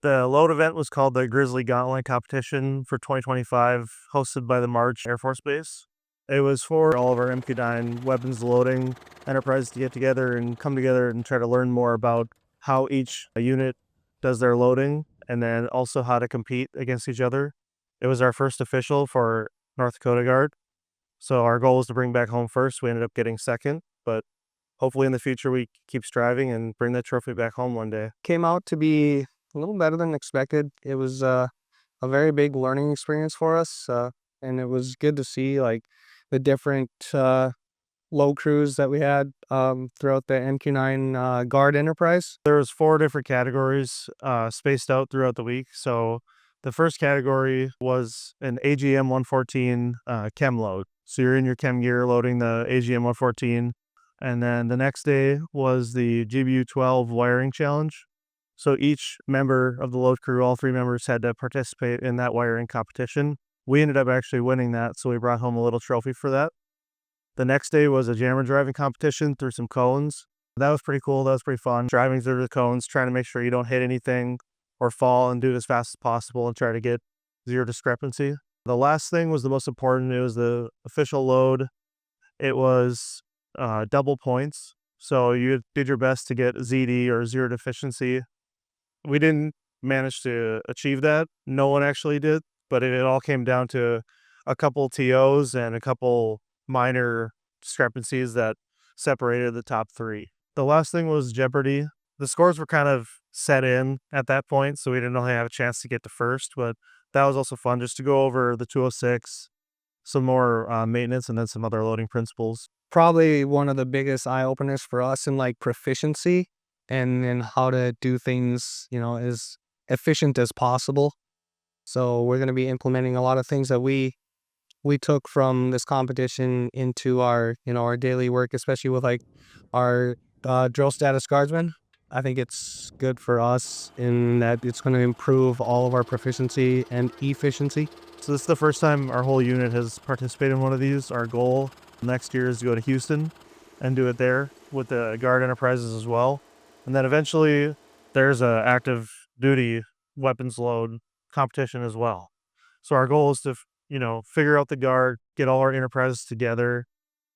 The load event was called the Grizzly Gauntlet competition for 2025, hosted by the March Air Force Base. It was for all of our MQ-9 weapons loading enterprises to get together and come together and try to learn more about how each unit does their loading, and then also how to compete against each other. It was our first official for North Dakota Guard, so our goal was to bring back home first. We ended up getting second, but hopefully in the future we keep striving and bring that trophy back home one day. Came out to be a little better than expected. It was a very big learning experience for us, and it was good to see like the different low crews that we had throughout the MQ-9 Guard Enterprise. There was 4 different categories spaced out throughout the week. So the first category was an AGM 114 chem load. So you're in your chem gear loading the AGM 114. And then the next day was the GBU 12 wiring challenge. So each member of the load crew, all 3 members, had to participate in that wiring competition. We ended up actually winning that, so we brought home a little trophy for that. The next day was a jammer driving competition through some cones. That was pretty cool. That was pretty fun. Driving through the cones, trying to make sure you don't hit anything or fall, and do it as fast as possible and try to get 0 discrepancy. The last thing was the most important. It was the official load. It was double points. So you did your best to get ZD or 0 deficiency. We didn't manage to achieve that. No one actually did, but it all came down to a couple TOs and a couple minor discrepancies that separated the top 3. The last thing was Jeopardy. The scores were kind of set in at that point, so we didn't really have a chance to get to first, but that was also fun just to go over the 206, some more maintenance, and then some other loading principles. Probably one of the biggest eye-openers for us in like proficiency and how to do things, as efficient as possible. So we're going to be implementing a lot of things that we took from this competition into our, our daily work, especially with like our drill status guardsmen. I think it's good for us in that it's going to improve all of our proficiency and efficiency. So this is the first time our whole unit has participated in one of these. Our goal next year is to go to Houston and do it there with the Guard Enterprises as well. And then eventually there's a active duty weapons load competition as well. So our goal is to, figure out the Guard, get all our enterprises together,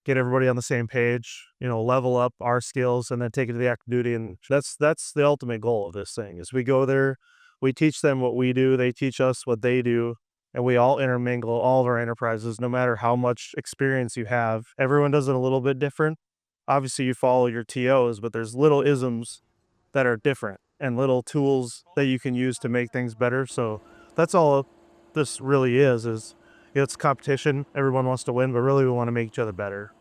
get everybody on the same page, level up our skills, and then take it to the active duty. And that's the ultimate goal of this thing. Is we go there, we teach them what we do, they teach us what they do, and we all intermingle all of our enterprises, no matter how much experience you have. Everyone does it a little bit different. Obviously, you follow your TOs, but there's little isms that are different and little tools that you can use to make things better. So that's all this really is it's competition. Everyone wants to win, but really we want to make each other better.